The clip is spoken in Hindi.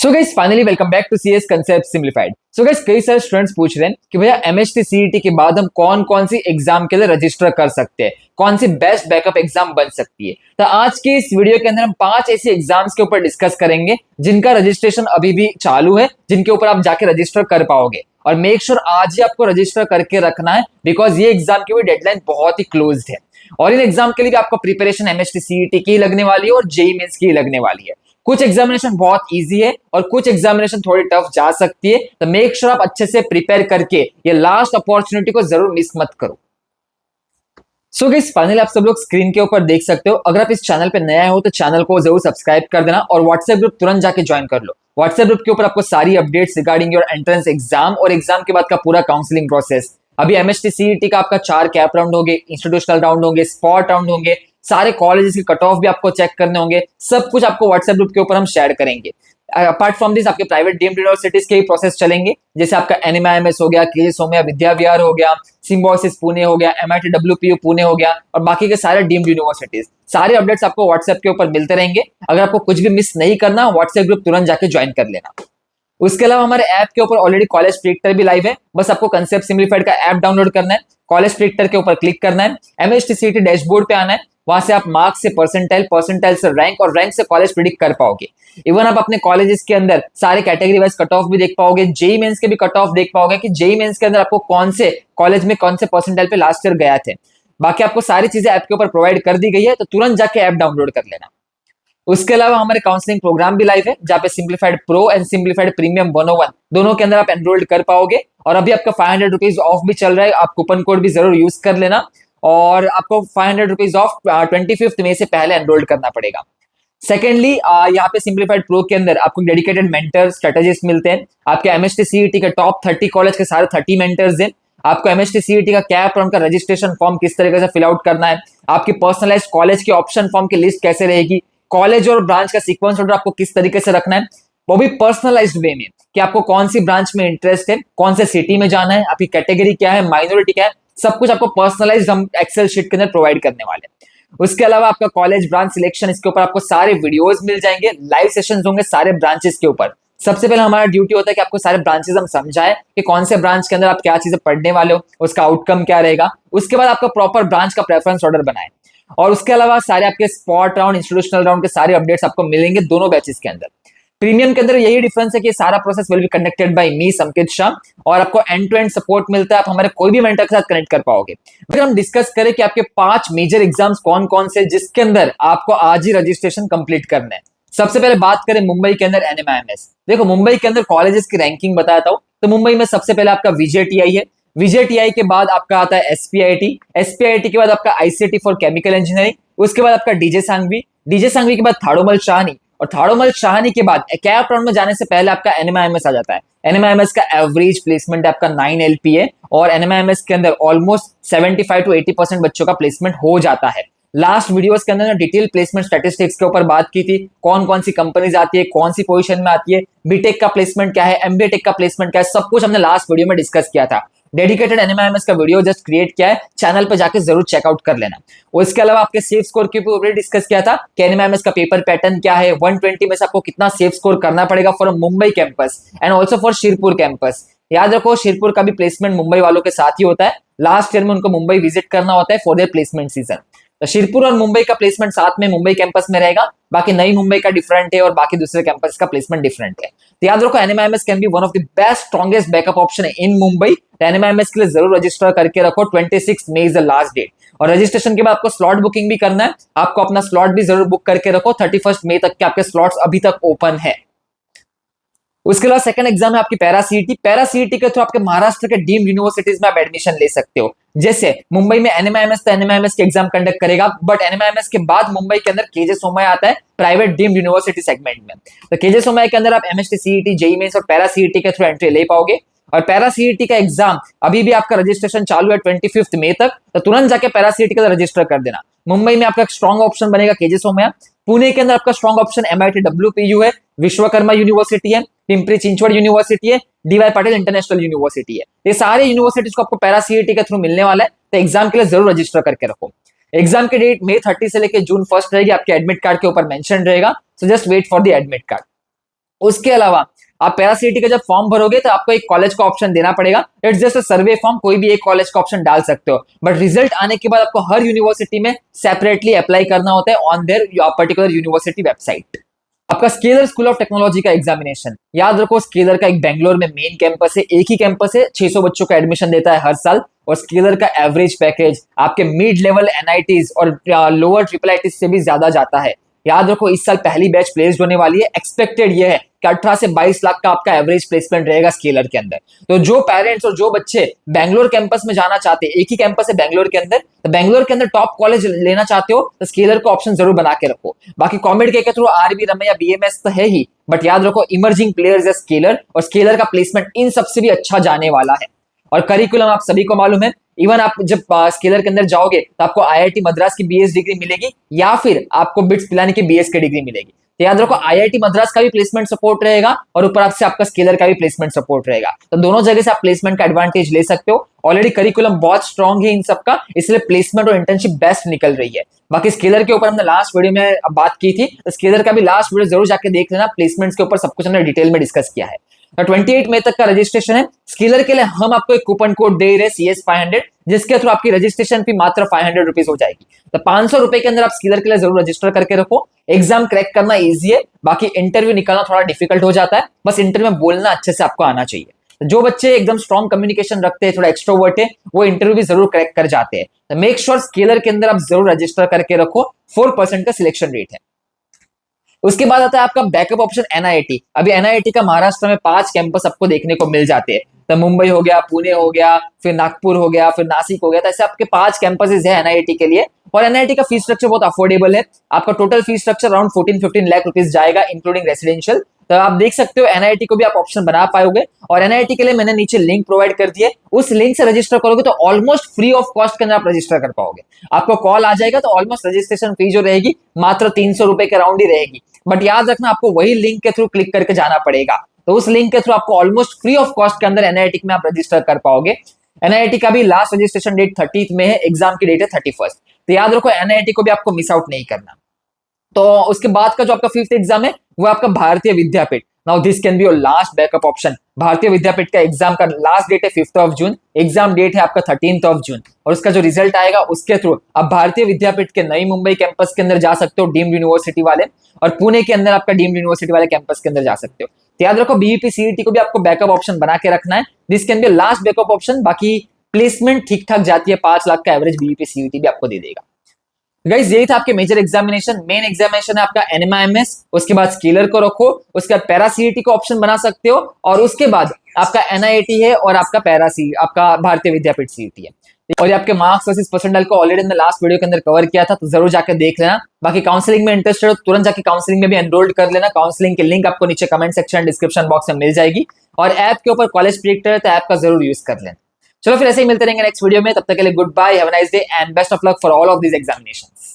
So guys finally welcome back to CS concept simplified. So guys कई सारे स्टूडेंट्स पूछ रहे हैं कि भैया एमएचटी सीईटी के बाद हम कौन कौन सी एग्जाम के लिए रजिस्टर कर सकते हैं, कौन सी बेस्ट बैकअप एग्जाम बन सकती है। तो आज के इस वीडियो के अंदर हम 5 ऐसी एग्जाम्स के ऊपर डिस्कस करेंगे जिनका रजिस्ट्रेशन अभी भी चालू है, जिनके ऊपर आप जाके रजिस्टर कर पाओगे। और मेक श्योर आज ही आपको रजिस्टर करके रखना है, बिकॉज ये एग्जाम की भी डेडलाइन बहुत ही क्लोज्ड है। और इन एग्जाम के लिए भी आपको प्रिपरेशन एमएचटी सीईटी की लगने वाली है और जेईई मेंस की लगने वाली है। कुछ एग्जामिनेशन बहुत इजी है और कुछ एग्जामिनेशन थोड़ी टफ जा सकती है, तो मेक श्योर आप अच्छे से प्रिपेयर करके ये लास्ट अपॉर्चुनिटी को जरूर मिस मत करो। सो गाइस फाइनली आप सब लोग स्क्रीन के ऊपर देख सकते हो। अगर आप इस चैनल पे नया हो तो चैनल को जरूर सब्सक्राइब कर देना और व्हाट्सएप ग्रुप तुरंत जाके ज्वाइन कर लो। व्हाट्सएप ग्रुप के ऊपर आपको सारी updates regarding your entrance exam और एग्जाम के बाद का पूरा काउंसलिंग प्रोसेस। अभी एमएचटी सीईटी का आपका 4 कैप राउंड होंगे, इंस्टीट्यूशनल राउंड होंगे, स्पॉट राउंड होंगे, सारे कॉलेजेस के कट ऑफ भी आपको चेक करने होंगे। सब कुछ आपको व्हाट्सएप ग्रुप के ऊपर हम शेयर करेंगे। अपार्ट फ्रॉम दिस आपके प्राइवेट डीम्ड यूनिवर्सिटीज के प्रोसेस चलेंगे, जैसे आपका एनएमआईएमएस हो गया, केजे सोमैया विद्या विहार हो गया, सिम्बायोसिस पुणे हो गया, एमआईटी डब्ल्यूपीयू पुणे हो गया और बाकी के सारे डीम्ड यूनिवर्सिटीज। सारे अपडेट्स आपको व्हाट्सएप के ऊपर मिलते रहेंगे। अगर आपको कुछ भी मिस नहीं करना, व्हाट्सएप ग्रुप तुरंत जाके ज्वाइन कर लेना। उसके अलावा हमारे ऐप के ऊपर ऑलरेडी कॉलेज प्रेडिक्टर भी लाइव है। बस आपको कंसेप्ट सिंप्लीफाइड का ऐप डाउनलोड करना है, कॉलेज प्रेडिक्टर के ऊपर क्लिक करना है, एमएचटी सीईटी डैशबोर्ड पे आना है। वहां से आप मार्क्स से परसेंटाइल, परसेंटाइल से रैंक और रैंक से कॉलेज प्रेडिक्ट कर पाओगे। इवन आप अपने कॉलेजेस के अंदर सारे कैटेगरी वाइज कट ऑफ भी देख पाओगे, जेईई मेंस के भी कट ऑफ देख पाओगे कि जेईई मेंस के अंदर आपको कौन से कॉलेज में कौन से परसेंटाइल पे लास्ट ईयर गया थे। बाकी आपको सारी चीजें ऐप के ऊपर प्रोवाइड कर दी गई है, तो तुरंत जाके ऐप डाउनलोड कर लेना। उसके अलावा हमारे काउंसलिंग प्रोग्राम भी लाइव है, जहाँ पे simplified pro and simplified premium 101 दोनों के अंदर आप एनरोल्ड कर पाओगे। और अभी आपका 500 रुपीज ऑफ भी चल रहा है, आप कूपन कोड भी जरूर यूज कर लेना। और आपको 500 रुपीज ऑफ 25 मई से पहले एनरोल्ड करना पड़ेगा। सेकेंडली यहाँ पे सिंप्लीफाइड प्रो के अंदर आपको डेडिकेटेड मेंटर स्ट्रेटेजिस्ट मिलते हैं। आपके एमएचटी सीईटी के टॉप 30 कॉलेज के सारे 30 मेंटर्स हैं। आपको एमएचटी सीईटी का कैप राउंड का रजिस्ट्रेशन फॉर्म किस तरीके से फिल आउट करना है, आपकी पर्सनलाइज्ड कॉलेज के ऑप्शन फॉर्म की लिस्ट कैसे रहेगी, कॉलेज और ब्रांच का सीक्वेंस ऑर्डर आपको किस तरीके से रखना है, वो भी पर्सनलाइज्ड वे में कि आपको कौन सी ब्रांच में इंटरेस्ट है, कौन से सिटी में जाना है, आपकी कैटेगरी क्या है, माइनॉरिटी क्या है, सब कुछ आपको पर्सनलाइज्ड हम एक्सेल शीट के अंदर प्रोवाइड करने वाले हैं। उसके अलावा आपका कॉलेज ब्रांच सिलेक्शन, इसके ऊपर आपको सारे वीडियोस मिल जाएंगे, लाइव सेशंस होंगे सारे ब्रांचेस के ऊपर। सबसे पहले हमारा ड्यूटी होता है कि आपको सारे ब्रांचेस हम समझाएं कि कौन से ब्रांच के अंदर आप क्या चीजें पढ़ने वाले हो, उसका आउटकम क्या रहेगा। उसके बाद आपका प्रॉपर ब्रांच का प्रेफरेंस ऑर्डर बनाए। और उसके अलावा सारे आपके स्पॉट राउंड, इंस्टीट्यूशनल राउंड के सारे अपडेट्स आपको मिलेंगे दोनों बैचेस के अंदर। प्रीमियम के अंदर यही डिफरेंस है कि सारा process will be conducted by me Sanket Shah और आपको एंड टू एंड सपोर्ट मिलता है। आप हमारे कोई भी मेंटर के साथ कनेक्ट कर पाओगे। फिर हम डिस्कस करें कि आपके 5 मेजर एग्जाम्स कौन कौन से, जिसके अंदर आपको आज ही रजिस्ट्रेशन कंप्लीट करना है। सबसे पहले बात करें मुंबई के अंदर एनएमआईएमएस। देखो मुंबई के अंदर कॉलेजेस की रैंकिंग बताता हूं, तो मुंबई में सबसे पहले आपका विजेटीआई है। विजेटीआई के बाद आपका आता है एसपीआईटी, एसपीआईटी के बाद आपका आईसीटी फॉर केमिकल इंजीनियरिंग, उसके बाद आपका डीजे सांघवी, डीजे सांघवी के बाद थाड़ोमल शाहनी और थाड़ोमल शाहनी के बाद कैप राउंड में जाने से पहले आपका एनएमआईएमएस आ जाता है। एनएमआईएमएस का एवरेज प्लेसमेंट आपका 9 एलपीए और एनएमआईएमएस के अंदर ऑलमोस्ट 75 to 80% बच्चों का प्लेसमेंट हो जाता है। लास्ट वीडियोस के अंदर डिटेल प्लेसमेंट स्टैटिस्टिक्स के ऊपर बात की थी, कौन कौन सी कंपनीज आती है, कौन सी पोजीशन में आती है, बीटेक का प्लेसमेंट क्या है, एमबीए टेक का प्लेसमेंट क्या है, सब कुछ हमने लास्ट वीडियो में डिस्कस किया था। डेडिकेटेड एनएमआईएमएस का वीडियो जस्ट क्रिएट किया है, चैनल पे जाके जरूर चेकआउट कर लेना। और इसके अलावा आपके सेफ स्कोर के ऊपर डिस्कस किया था कि एनएमआईएमएस का पेपर पैटर्न क्या है, 120 में से आपको कितना सेफ स्कोर करना पड़ेगा for Mumbai campus and also for Shirpur campus. याद रखो शिरपुर का भी प्लेसमेंट मुंबई वालों के साथ ही होता है। लास्ट ईयर में उनको मुंबई विजिट करना होता है फॉर देयर प्लेसमेंट सीजन। तो शिरपुर और मुंबई का प्लेसमेंट साथ में मुंबई कैंपस में रहेगा, बाकी नई मुंबई का डिफरेंट है और बाकी दूसरे कैंपस का प्लेसमेंट डिफरेंट है। तो याद रखो NMIMS can be one of the best strongest backup option in Mumbai. तो एनएमआईएमएस के लिए जरूर रजिस्टर करके रखो। 26 May is the last date और रजिस्ट्रेशन के बाद आपको स्लॉट बुकिंग भी करना है। आपको अपना स्लॉट भी जरूर बुक करके रखो। 31 मई तक के आपके स्लॉट्स अभी तक ओपन है। उसके अलावा सेकंड एग्जाम है आपकी पैरा सीईटी। पैरा सीईटी के थ्रू आपके महाराष्ट्र के डीम्ड यूनिवर्सिटीज में आप एडमिशन ले सकते हो। जैसे मुंबई में एनएमआईएमएस तो एनएमआईएमएस के एग्जाम कंडक्ट करेगा, बट एनएमआईएमएस के बाद मुंबई के अंदर केजे सोमैया आता है प्राइवेट डीम्ड यूनिवर्सिटी सेगमेंट में। तो केजे सोमैया के अंदर आप एमएचटी सीईटी, जेईई मेंस और पैरा सीईटी के थ्रू एंट्री ले पाओगे। और पैरा सीईटी का एग्जाम अभी भी आपका रजिस्ट्रेशन चालू है 25 मई तक, तो तुरंत जाके पैरा सीईटी का रजिस्टर कर देना। मुंबई में आपका स्ट्रॉन्ग ऑप्शन बनेगा केजे सोमैया, पुणे के अंदर आपका स्ट्रॉन्ग ऑप्शन एमआईटी डब्ल्यूपीयू है, विश्वकर्मा यूनिवर्सिटी है, पिंपरी चिंचवड़ यूनिवर्सिटी है, डीवाई पाटिल इंटरनेशनल यूनिवर्सिटी है। ये सारे यूनिवर्सिटीज को आपको पैरा सीईटी के थ्रू मिलने वाला है, तो एग्जाम के लिए जरूर रजिस्टर करके रखो। एग्जाम की डेट मई 30 से लेकर जून 1 रहेगी, आपके एडमिट कार्ड के ऊपर मेंशन रहेगा, so just wait for the admit card. उसके अलावा आप पैरासीटी का जब फॉर्म भरोगे तो आपको एक कॉलेज का ऑप्शन देना पड़ेगा। It's just a survey form, कोई भी एक कॉलेज का ऑप्शन डाल सकते हो, बट रिजल्ट आने के बाद आपको हर यूनिवर्सिटी में सेपरेटली अप्लाई करना होता है on their particular university website. आपका स्केलर स्कूल ऑफ टेक्नोलॉजी का एग्जामिनेशन, याद रखो स्केलर का एक बेंगलोर में मेन कैंपस है, एक ही कैंपस है, 600 बच्चों का एडमिशन देता है हर साल, और स्केलर का एवरेज पैकेज आपके मिड लेवल एनआईटीज और लोअर ट्रिपल आईटीज से भी ज्यादा जाता है। याद रखो इस साल पहली बैच प्लेस्ड होने वाली है, एक्सपेक्टेड ये है कि 18 से 22 लाख का आपका एवरेज प्लेसमेंट रहेगा स्केलर के अंदर। तो जो पेरेंट्स और जो बच्चे बैंगलोर कैंपस में जाना चाहते हैं, एक ही कैंपस है बैंगलोर के अंदर, तो बैंगलोर के अंदर टॉप कॉलेज लेना चाहते हो तो स्केलर का ऑप्शन जरूर बना के रखो। बाकी कॉमेड के थ्रू आरबी रमैया बीएमएस तो है ही, बट याद रखो इमर्जिंग प्लेयर्स है स्केलर, और स्केलर का प्लेसमेंट इन सबसे भी अच्छा जाने वाला है। और करिकुलम आप सभी को मालूम है, इवन आप जब स्केलर के अंदर जाओगे तो आपको आईआईटी मद्रास की बीएस डिग्री मिलेगी, या फिर आपको बिट्स पिलानी की बीएस की डिग्री मिलेगी। तो याद रखो आईआईटी मद्रास का भी प्लेसमेंट सपोर्ट रहेगा, और ऊपर आपसे आपका स्केलर का भी प्लेसमेंट सपोर्ट रहेगा। तो दोनों जगह से आप प्लेसमेंट का एडवांटेज ले सकते हो। ऑलरेडी करिकुलम बहुत स्ट्रॉन्ग है इन सबका, इसलिए प्लेसमेंट और इंटर्नशिप बेस्ट निकल रही है। बाकी स्केलर के ऊपर हमने लास्ट वीडियो में बात की थी, तो स्केलर का भी लास्ट वीडियो जरूर जाके देख लेना, प्लेसमेंट्स के ऊपर सब कुछ हमने डिटेल में डिस्कस किया है। 28 मई तक का रजिस्ट्रेशन है। स्किलर के लिए हम आपको एक कूपन कोड दे रहे हैं CS500, जिसके थ्रू आपकी रजिस्ट्रेशन फी मात्र 500 रुपीज हो जाएगी। तो 500 रुपए के अंदर आप स्किलर के लिए जरूर रजिस्टर करके रखो। एग्जाम क्रैक करना इजी है, बाकी इंटरव्यू निकालना थोड़ा डिफिकल्ट हो जाता है, बस इंटरव्यू में बोलना अच्छे से आपको आना चाहिए। तो जो बच्चे एकदम स्ट्रॉन्ग कम्युनिकेशन रखते हैं, थोड़ा एक्सट्रोवर्ट है, वो इंटरव्यू भी जरूर क्रैक कर जाते हैं। तो मेक श्योर स्किलर के अंदर आप जरूर रजिस्टर करके रखो, 4% का सिलेक्शन रेट है। उसके बाद आता है आपका बैकअप ऑप्शन एनआईटी। अभी एनआईटी का महाराष्ट्र में 5 कैंपस आपको देखने को मिल जाते हैं। तो मुंबई हो गया, पुणे हो गया, फिर नागपुर हो गया, फिर नासिक हो गया, तो ऐसे आपके 5 कैंपसेस है एनआईटी के लिए। और एनआईटी का फीस स्ट्रक्चर बहुत अफोर्डेबल है। आपका total fees structure around 14-15 lakh rupees जाएगा, इंक्लूडिंग रेसिडेंशियल। तो आप देख सकते हो एनआईटी को भी आप ऑप्शन बना पाओगे। और एनआईटी के लिए मैंने नीचे लिंक प्रोवाइड कर दिया, उस लिंक से रजिस्टर करोगे तो ऑलमोस्ट फ्री ऑफ कॉस्ट के अंदर आप रजिस्टर कर पाओगे। आपको कॉल आ जाएगा तो ऑलमोस्ट रजिस्ट्रेशन फी जो रहेगी मात्र 300 रुपए के राउंड ही रहेगी। बट याद रखना आपको वही लिंक के थ्रू क्लिक करके जाना पड़ेगा। तो उस लिंक के थ्रू आपको ऑलमोस्ट फ्री ऑफ कॉस्ट के अंदर एनआईटी में आप रजिस्टर कर पाओगे। एनआईटी का भी लास्ट रजिस्ट्रेशन डेट 30 में है, एग्जाम की डेट है 31। तो याद रखो एनआईटी को भी आपको मिस आउट नहीं करना। तो उसके बाद का जो आपका 5th एग्जाम है वो आपका Bharati Vidyapeeth. Now this can be your last backup option. Bharati Vidyapeeth का एग्जाम का लास्ट डेट है 5 जून, एग्जाम डेट है आपका 13 जून, और उसका जो रिजल्ट आएगा उसके थ्रू आप भारतीय विद्यापीठ के नई मुंबई कैंपस के अंदर जा सकते हो, डीम्ड यूनिवर्सिटी वाले, और पुणे के अंदर आपका डीम्ड यूनिवर्सिटी वाले कैंपस के अंदर जा सकते हो। तो याद रखो बीईपी सीईटी को भी आपको बैकअप ऑप्शन बना के रखना है। This can B last backup option. बाकी प्लेसमेंट ठीक ठाक जाती है, 5 लाख का एवरेज बीईपी सीईटी भी आपको दे देगा। गाइस यही था आपके मेजर एग्जामिनेशन। मेन एग्जामिनेशन है आपका एनएमआईएमएस, उसके बाद स्केलर को रखो, उसके बाद पैरा सीईटी को ऑप्शन बना सकते हो, और उसके बाद आपका एनआईटी है और आपका पैरा सी आपका भारतीय विद्यापीठ सीईटी है। और ये आपके मार्क्स वर्सेस परसेंटाइल को ऑलरेडी मैंने लास्ट वीडियो के अंदर कवर किया था, तो जरूर जाकर देख लेना। बाकी काउंसलिंग में इंटरेस्टेड हो तुरंत जाकर काउंसलिंग में भी एनरोल्ड कर लेना। काउंसलिंग की लिंक आपको नीचे कमेंट सेक्शन डिस्क्रिप्शन बॉक्स में मिल जाएगी, और ऐप के ऊपर कॉलेज प्रेडिक्टर है तो ऐप का जरूर यूज कर लेना। चलो फिर ऐसे ही मिलते रहेंगे नेक्स्ट वीडियो में, तब तक के लिए goodbye, have a nice day and best of luck for all of these examinations.